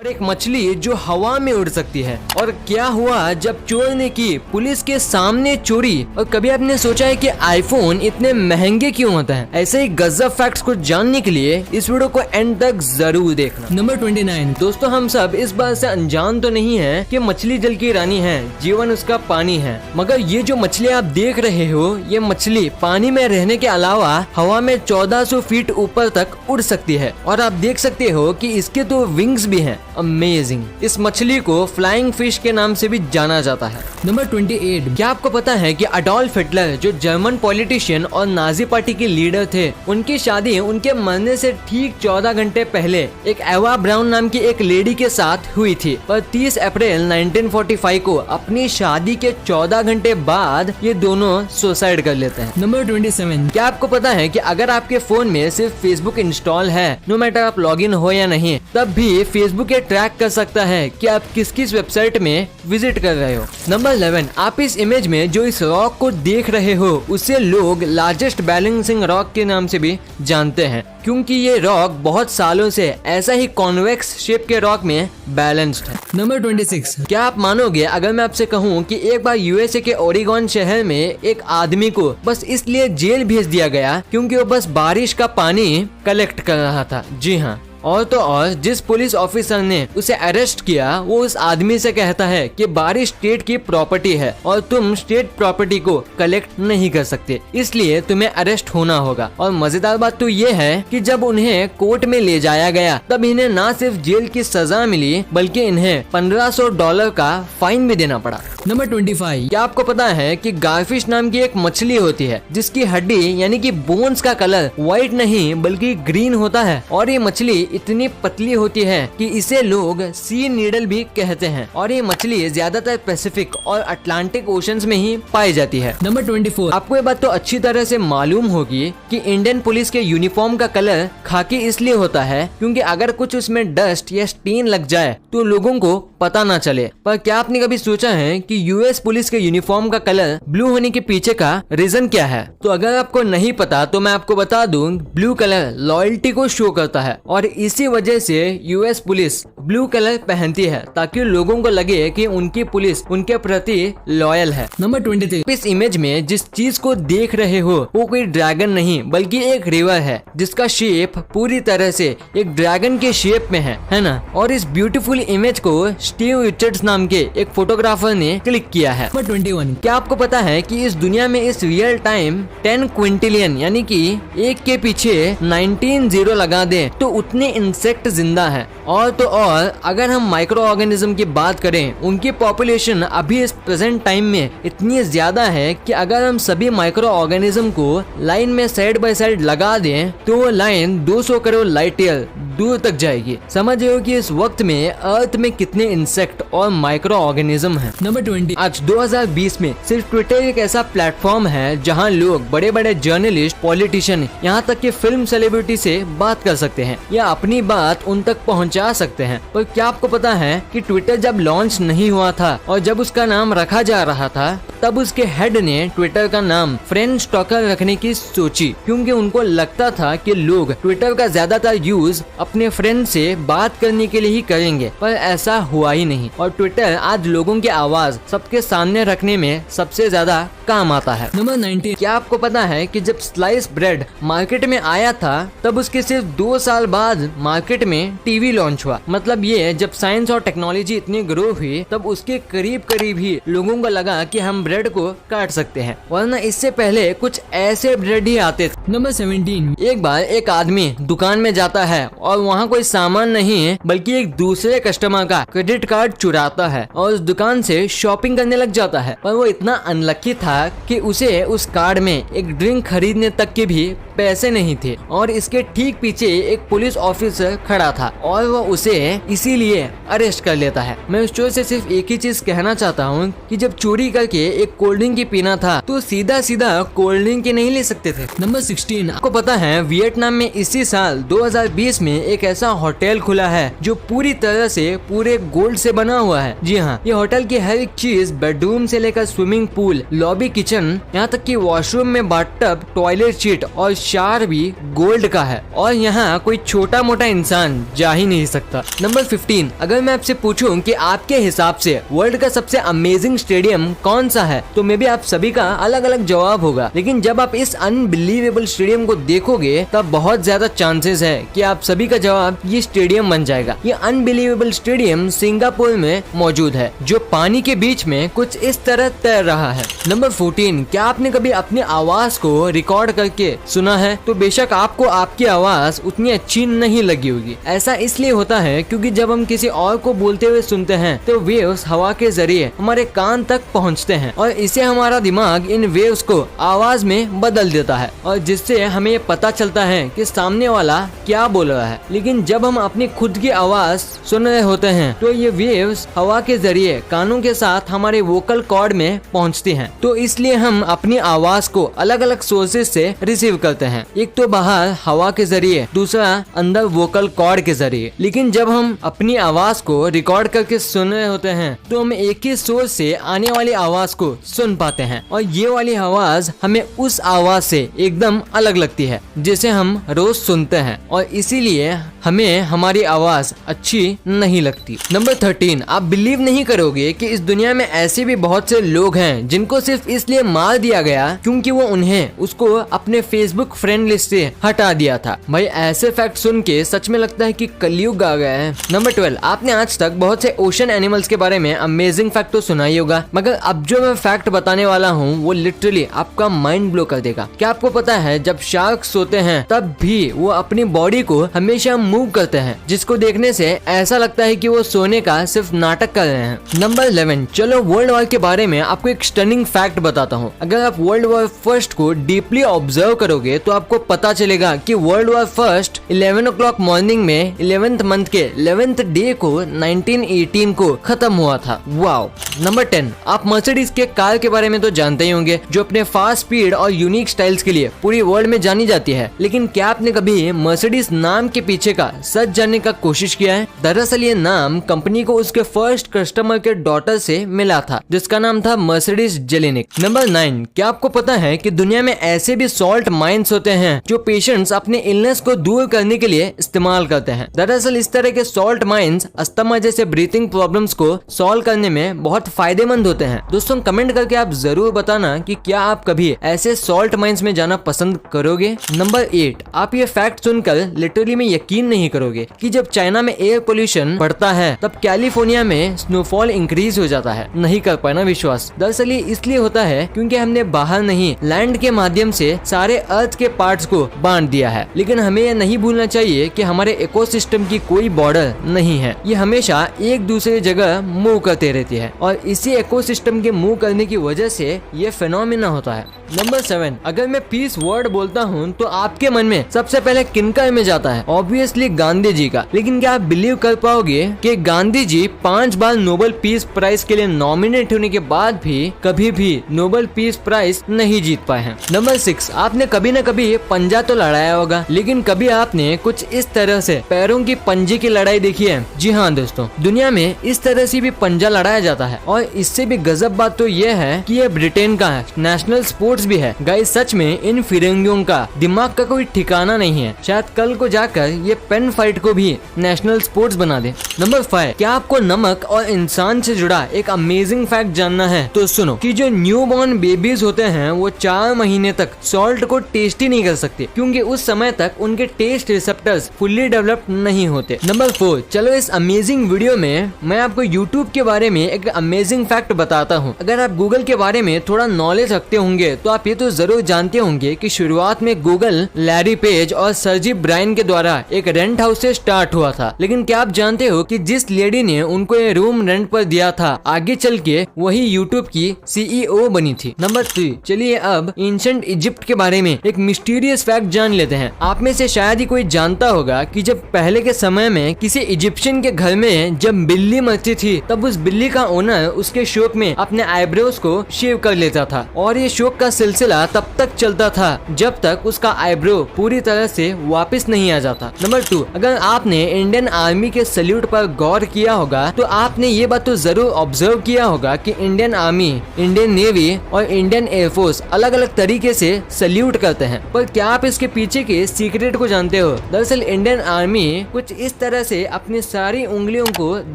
और एक मछली जो हवा में उड़ सकती है। और क्या हुआ जब चोर ने की पुलिस के सामने चोरी। और कभी आपने सोचा है कि आईफोन इतने महंगे क्यों होते हैं? ऐसे ही गजब फैक्ट्स को जानने के लिए इस वीडियो को एंड तक जरूर देखना। नंबर 29। दोस्तों, हम सब इस बात से अनजान तो नहीं है कि मछली जल की रानी है, जीवन उसका पानी है। मगर ये जो मछली आप देख रहे हो, ये मछली पानी में रहने के अलावा हवा में 1400 फीट ऊपर तक उड़ सकती है। और आप देख सकते हो कि इसके तो विंग्स भी हैं। अमेजिंग। इस मछली को फ्लाइंग फिश के नाम से भी जाना जाता है। नंबर 28। क्या आपको पता है कि अडोल्फ हिटलर जो जर्मन पॉलिटिशियन और नाजी पार्टी के लीडर थे, उनकी शादी उनके मरने से ठीक 14 घंटे पहले एक एवा ब्राउन नाम की एक लेडी के साथ हुई थी। पर 30 अप्रैल 1945 को अपनी शादी के 14 घंटे बाद ये दोनों सुसाइड कर लेते हैं। नंबर 27। क्या आपको पता है कि अगर आपके फोन में सिर्फ फेसबुक इंस्टॉल है, नो मैटर आप लॉगिन हो या नहीं, तब भी फेसबुक ये ट्रैक कर सकता है कि आप किस किस वेबसाइट में विजिट कर रहे हो। नंबर 11। आप इस इमेज में जो इस रॉक को देख रहे हो, उसे लोग लार्जेस्ट बैलेंसिंग रॉक के नाम से भी जानते हैं, क्योंकि ये रॉक बहुत सालों से ऐसा ही कॉन्वेक्स शेप के रॉक में बैलेंस्ड है। नंबर 26। क्या आप मानोगे अगर मैं आपसे कहूँ कि एक बार यूएसए के ओरेगॉन शहर में एक आदमी को बस इसलिए जेल भेज दिया गया क्योंकि वो बस बारिश का पानी कलेक्ट कर रहा था। जी हाँ, और तो और जिस पुलिस ऑफिसर ने उसे अरेस्ट किया, वो उस आदमी से कहता है कि बारिश स्टेट की प्रॉपर्टी है और तुम स्टेट प्रॉपर्टी को कलेक्ट नहीं कर सकते, इसलिए तुम्हें अरेस्ट होना होगा। और मजेदार बात तो ये है कि जब उन्हें कोर्ट में ले जाया गया, तब इन्हें न सिर्फ जेल की सजा मिली, बल्कि इन्हें $1500 का फाइन भी देना पड़ा। नंबर 25। क्या आपको पता है कि गारफिश नाम की एक मछली होती है जिसकी हड्डी यानी कि बोन्स का कलर व्हाइट नहीं बल्कि ग्रीन होता है। और ये मछली इतनी पतली होती है कि इसे लोग सी नीडल भी कहते हैं। और ये मछली ज्यादातर पैसिफिक और अटलांटिक ओशंस में ही पाई जाती है। नंबर 24। आपको ये बात तो अच्छी तरह से मालूम होगी कि इंडियन पुलिस के यूनिफॉर्म का कलर खाकी इसलिए होता है क्योंकि अगर कुछ उसमें डस्ट या स्टेन लग जाए तो लोगों को पता ना चले। पर क्या आपने कभी सोचा है कि यूएस पुलिस के यूनिफॉर्म का कलर ब्लू होने के पीछे का रीजन क्या है? तो अगर आपको नहीं पता तो मैं आपको बता दूं, ब्लू कलर लॉयल्टी को शो करता है और इसी वजह से यूएस पुलिस ब्लू कलर पहनती है ताकि लोगों को लगे कि उनकी पुलिस उनके प्रति लॉयल है। नंबर 23। इस इमेज में जिस चीज को देख रहे हो वो कोई ड्रैगन नहीं बल्कि एक रिवर है जिसका शेप पूरी तरह से एक ड्रैगन के शेप में है ना? और इस ब्यूटीफुल इमेज को स्टीव रिचर्ड्स नाम के एक फोटोग्राफर ने क्लिक किया है। नंबर 21। क्या आपको पता है कि इस दुनिया में इस रियल टाइम 10 क्विंटिलियन यानी कि एक के पीछे 19 जीरो लगा दे तो उतने इंसेक्ट जिंदा है। और तो और अगर हम माइक्रो ऑर्गेनिज्म की बात करें, उनकी पॉपुलेशन अभी इस प्रेजेंट टाइम में इतनी ज्यादा है कि अगर हम सभी माइक्रो ऑर्गेनिज्म को लाइन में साइड बाय साइड लगा दें तो वो लाइन 200 करोड़ लाइट ईयर दूर तक जाएगी। समझ रहे हो कि इस वक्त में अर्थ में कितने इंसेक्ट और माइक्रो ऑर्गेनिज्म हैं। नंबर 20। आज 2020 में सिर्फ ट्विटर एक ऐसा प्लेटफॉर्म है जहां लोग बड़े बड़े जर्नलिस्ट, पॉलिटिशियन, यहाँ तक कि फिल्म सेलिब्रिटी से बात कर सकते हैं या अपनी बात उन तक पहुँचा सकते हैं। पर क्या आपको पता है कि ट्विटर जब लॉन्च नहीं हुआ था और जब उसका नाम रखा जा रहा था, तब उसके हेड ने ट्विटर का नाम फ्रेंड स्टॉकर रखने की सोची क्योंकि उनको लगता था कि लोग ट्विटर का ज्यादातर यूज अपने फ्रेंड से बात करने के लिए ही करेंगे। पर ऐसा हुआ ही नहीं और ट्विटर आज लोगों की आवाज सबके सामने रखने में सबसे ज्यादा काम आता है। नंबर 19। क्या आपको पता है कि जब स्लाइस ब्रेड मार्केट में आया था तब उसके सिर्फ 2 साल बाद मार्केट में टीवी लॉन्च हुआ। मतलब ये जब साइंस और टेक्नोलॉजी इतनी ग्रो हुई तब उसके करीब करीब ही लोगों को लगा कि हम ब्रेड को काट सकते हैं, वरना इससे पहले कुछ ऐसे ब्रेड ही आते थे। नंबर 17। एक बार एक आदमी दुकान में जाता है और वहाँ कोई सामान नहीं है बल्कि एक दूसरे कस्टमर का क्रेडिट कार्ड चुराता है और उस दुकान से शॉपिंग करने लग जाता है। पर वो इतना अनलकी था कि उसे उस कार्ड में एक ड्रिंक खरीदने तक के भी पैसे नहीं थे और इसके ठीक पीछे एक पुलिस ऑफिसर खड़ा था और वो उसे इसीलिए अरेस्ट कर लेता है। मैं उस चोर से सिर्फ एक ही चीज कहना चाहता हूँ कि जब चोरी करके एक कोल्ड ड्रिंक ही पीना था तो सीधा सीधा कोल्ड ड्रिंक ही नहीं ले सकते थे। नंबर 16। आपको पता है वियतनाम में इसी साल 2020 में एक ऐसा होटल खुला है जो पूरी तरह से पूरे गोल्ड से बना हुआ है। जी हाँ, ये होटल की हर एक चीज बेडरूम से लेकर स्विमिंग पूल, लॉबी, किचन, यहाँ तक कि वॉशरूम में बाथटब, टॉयलेट सीट और शावर भी गोल्ड का है और यहाँ कोई छोटा मोटा इंसान जा ही नहीं सकता। नंबर 15। अगर मैं आपसे पूछूं कि आपके हिसाब से वर्ल्ड का सबसे अमेजिंग स्टेडियम कौन सा है तो मे बी आप सभी का अलग अलग जवाब होगा, लेकिन जब आप इस अनबिलीवेबल स्टेडियम को देखोगे तब बहुत ज्यादा चांसेस है कि आप सभी का जवाब ये स्टेडियम बन जाएगा। ये अनबिलीवेबल स्टेडियम सिंगापुर में मौजूद है जो पानी के बीच में कुछ इस तरह तैर रहा है। नंबर 14। क्या आपने कभी अपनी आवाज को रिकॉर्ड करके सुना है? तो बेशक आपको आपकी आवाज उतनी अच्छी नहीं लगी होगी। ऐसा इसलिए होता है क्योंकि जब हम किसी और को बोलते हुए सुनते हैं तो वेव्स हवा के जरिए हमारे कान तक पहुंचते हैं और इसे हमारा दिमाग इन वेव्स को आवाज में बदल देता है और जिससे हमें ये पता चलता है कि सामने वाला क्या बोल रहा है। लेकिन जब हम अपनी खुद की आवाज सुन रहे होते हैं तो ये वेव्स हवा के जरिए कानों के साथ हमारे वोकल कॉर्ड में पहुंचती हैं। तो इसलिए हम अपनी आवाज को अलग अलग सोर्सेज से रिसीव करते हैं, एक तो बाहर हवा के जरिए, दूसरा अंदर वोकल कॉर्ड के जरिए। लेकिन जब हम अपनी आवाज को रिकॉर्ड करके सुन रहे होते हैं तो हम एक ही सोर्स से आने वाली आवाज को सुन पाते हैं और ये वाली आवाज हमें उस आवाज से एकदम अलग लगती है जिसे हम रोज सुनते हैं और इसीलिए हमें हमारी आवाज अच्छी नहीं लगती। नंबर 13। आप बिलीव नहीं करोगे कि इस दुनिया में ऐसे भी बहुत से लोग हैं जिनको सिर्फ इसलिए मार दिया गया क्योंकि वो उन्हें उसको अपने फेसबुक फ्रेंड लिस्ट से हटा दिया था। भाई ऐसे फैक्ट सुन के सच में लगता है कि कलयुग आ गया है। नंबर 12। आपने आज तक बहुत से ओशन एनिमल्स के बारे में अमेजिंग फैक्ट तो सुना ही होगा, मगर अब जो मैं फैक्ट बताने वाला हूँ वो लिटरली आपका माइंड ब्लो कर देगा। क्या आपको पता है जब शार्क सोते हैं तब भी वो अपनी बॉडी को हमेशा मूव करते हैं, जिसको देखने से ऐसा लगता है कि वो सोने का सिर्फ नाटक कर रहे हैं। नंबर 11। चलो वर्ल्ड वॉर के बारे में आपको एक स्टनिंग फैक्ट बताता हूँ। अगर आप वर्ल्ड वॉर फर्स्ट को डीपली ऑब्जर्व करोगे तो आपको पता चलेगा कि world war first 11 o'clock morning में 11th मंथ के 11th डे को 1918 को खत्म हुआ था। वाओ। नंबर 10। आप मर्सिडीज के कार के बारे में तो जानते ही होंगे जो अपने फास्ट स्पीड और यूनिक स्टाइल्स के लिए पूरी वर्ल्ड में जानी जाती है, लेकिन क्या आपने कभी मर्सिडीज नाम के पीछे का सच जानने का कोशिश किया है? दरअसल ये नाम कंपनी को उसके फर्स्ट कस्टमर के डॉटर से मिला था जिसका नाम था मर्सिडीज जेलेनिक। नंबर 9। क्या आपको पता है कि दुनिया में ऐसे भी सॉल्ट माइंस होते हैं जो पेशेंट्स अपने इलनेस को दूर करने के लिए इस्तेमाल करते हैं। दरअसल इस तरह के सॉल्ट माइंस अस्थमा जैसे ब्रीथिंग प्रॉब्लम्स को सॉल्व करने में बहुत फायदेमंद होते हैं। दोस्तों कमेंट करके आप जरूर बताना कि क्या आप कभी ऐसे सॉल्ट माइंस में जाना पसंद करोगे। नंबर 8। आप ये फैक्ट सुनकर लिटरली में यकीन नहीं करोगे कि जब चाइना में एयर पोल्यूशन बढ़ता है तब कैलिफोर्निया में स्नोफॉल इंक्रीज हो जाता है। नहीं कर पाना विश्वास। दरअसल ये इसलिए होता है क्योंकि हमने बाहर नहीं लैंड के माध्यम से सारे अर्थ के पार्ट्स को बांट दिया है। लेकिन हमें यह नहीं भूलना चाहिए कि हमारे इकोसिस्टम की कोई बॉर्डर नहीं है, ये हमेशा एक दूसरे जगह मूव करते रहती है और इसी इकोसिस्टम के मूव करने की वजह से ये फेनोमेना होता है। नंबर 7। अगर मैं पीस वर्ड बोलता हूँ तो आपके मन में सबसे पहले किनका इमेज आता है? ऑब्वियसली गांधी जी का। लेकिन क्या आप बिलीव कर पाओगे कि गांधी जी 5 बार नोबेल पीस प्राइज के लिए नॉमिनेट होने के बाद भी कभी भी नोबेल पीस प्राइज नहीं जीत पाए हैं। नंबर 6। आपने कभी न कभी पंजा तो लड़ाया होगा, लेकिन कभी आपने कुछ इस तरह से पैरों की पंजे की लड़ाई देखी है? जी हाँ दोस्तों, दुनिया में इस तरह से भी पंजा लड़ाया जाता है और इससे भी गजब बात तो ये है कि ये ब्रिटेन का नेशनल स्पोर्ट्स भी है। गाइस सच में इन फिरंगियों का दिमाग का कोई ठिकाना नहीं है। शायद कल को जाकर ये पेन फाइट को भी नेशनल स्पोर्ट्स बना दे। नंबर 5। क्या आपको नमक और इंसान से जुड़ा एक अमेजिंग फैक्ट जानना है? तो सुनो कि जो न्यू बॉर्न बेबीज होते हैं वो 4 महीने तक सॉल्ट को टेस्ट ही नहीं कर सकते क्योंकि उस समय तक उनके टेस्ट रिसेप्टर्स फुल्ली डेवलप नहीं होते। नंबर 4। चलो इस अमेजिंग वीडियो में मैं आपको यूट्यूब के बारे में एक अमेजिंग फैक्ट बताता हूँ। अगर आप गूगल के बारे में थोड़ा नॉलेज रखते होंगे तो आप ये तो जरूर जानते होंगे कि शुरुआत में गूगल लैरी पेज और सर्जी ब्राइन के द्वारा एक रेंट हाउस से स्टार्ट हुआ था। लेकिन क्या आप जानते हो कि जिस लेडी ने उनको ये रूम रेंट पर दिया था आगे चल के वही यूट्यूब की CEO बनी थी। नंबर 3। चलिए अब एंशिएंट इजिप्ट के बारे में एक मिस्टीरियस फैक्ट जान लेते हैं। आप में से शायद ही कोई जानता होगा कि जब पहले के समय में किसी इजिप्शियन के घर में जब बिल्ली मरती थी तब उस बिल्ली का ओनर उसके शौक में अपने आईब्रोज को शेव कर लेता था और ये शौक का सिलसिला तब तक चलता था जब तक उसका आईब्रो पूरी तरह से वापस नहीं आ जाता। नंबर 2, अगर आपने इंडियन आर्मी के सल्यूट पर गौर किया होगा तो आपने ये बात तो जरूर ऑब्जर्व किया होगा कि इंडियन आर्मी, इंडियन नेवी और इंडियन एयरफोर्स अलग अलग तरीके से सल्यूट करते हैं। पर क्या आप इसके पीछे के सीक्रेट को जानते हो? दरअसल इंडियन आर्मी कुछ इस तरह से अपनी सारी उंगलियों को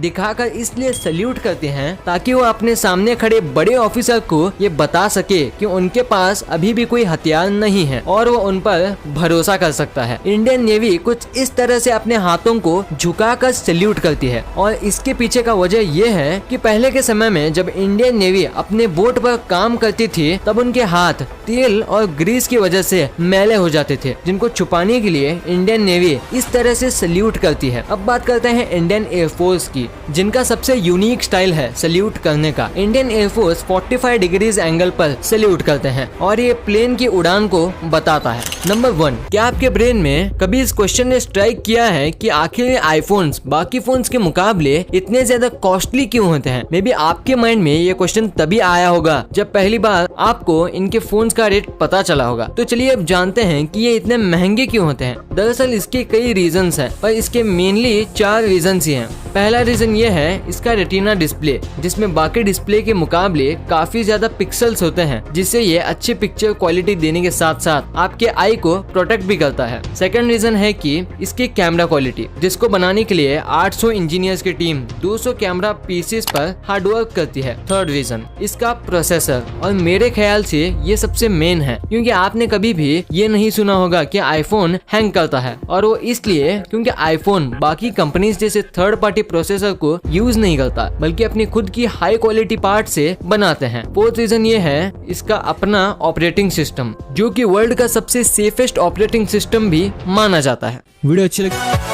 दिखाकर इसलिए सल्यूट करते हैं ताकि वो अपने सामने खड़े बड़े ऑफिसर को ये बता सके कि उनके पास अभी भी कोई हथियार नहीं है और वो उन पर भरोसा कर सकता है। इंडियन नेवी कुछ इस तरह से अपने हाथों को झुकाकर सल्यूट करती है और इसके पीछे का वजह यह है कि पहले के समय में जब इंडियन नेवी अपने बोट पर काम करती थी तब उनके हाथ तेल और ग्रीस की वजह से मैले हो जाते थे, जिनको छुपाने के लिए इंडियन नेवी इस तरह से सल्यूट करती है। अब बात करते हैं इंडियन एयरफोर्स की, जिनका सबसे यूनिक स्टाइल है सल्यूट करने का। इंडियन एयरफोर्स 45 डिग्रीज एंगल पर सल्यूट करते हैं और ये प्लेन की उड़ान को बताता है। नंबर 1, क्या आपके ब्रेन में कभी इस क्वेश्चन ने स्ट्राइक किया है कि आखिर आईफोन्स बाकी फोन्स के मुकाबले इतने ज्यादा कॉस्टली क्यों होते हैं? मे बी आपके माइंड में ये क्वेश्चन तभी आया होगा जब पहली बार आपको इनके फोन्स का रेट पता चला होगा। तो चलिए अब जानते हैं कि ये इतने महंगे क्यों होते हैं। दरअसल इसके कई रीजंस हैं, पर इसके मेनली 4 रीजंस ही हैं। पहला रीजन ये है इसका रेटिना डिस्प्ले, जिसमें बाकी डिस्प्ले के मुकाबले काफी ज्यादा पिक्सल्स होते हैं, जिससे ये अच्छी पिक्चर क्वालिटी देने के साथ साथ आपके आई को प्रोटेक्ट भी करता है। सेकंड रीजन है कि इसकी कैमरा क्वालिटी, जिसको बनाने के लिए 800 इंजीनियर्स की टीम 200 कैमरा पीसेस पर हार्डवर्क करती है। थर्ड रीजन इसका प्रोसेसर, और मेरे ख्याल से ये सबसे मेन है, क्योंकि आपने कभी भी ये नहीं सुना होगा कि आईफोन हैंग करता है, और वो इसलिए क्योंकि आईफोन बाकी कंपनीज जैसे थर्ड पार्टी प्रोसेसर को यूज नहीं करता, बल्कि अपनी खुद की हाई क्वालिटी पार्ट से बनाते हैं। फोर्थ रीजन ये है इसका अपना ऑपरेटिंग सिस्टम, जो कि वर्ल्ड का सबसे सेफेस्ट ऑपरेटिंग सिस्टम भी माना जाता है। वीडियो अच्छी लगी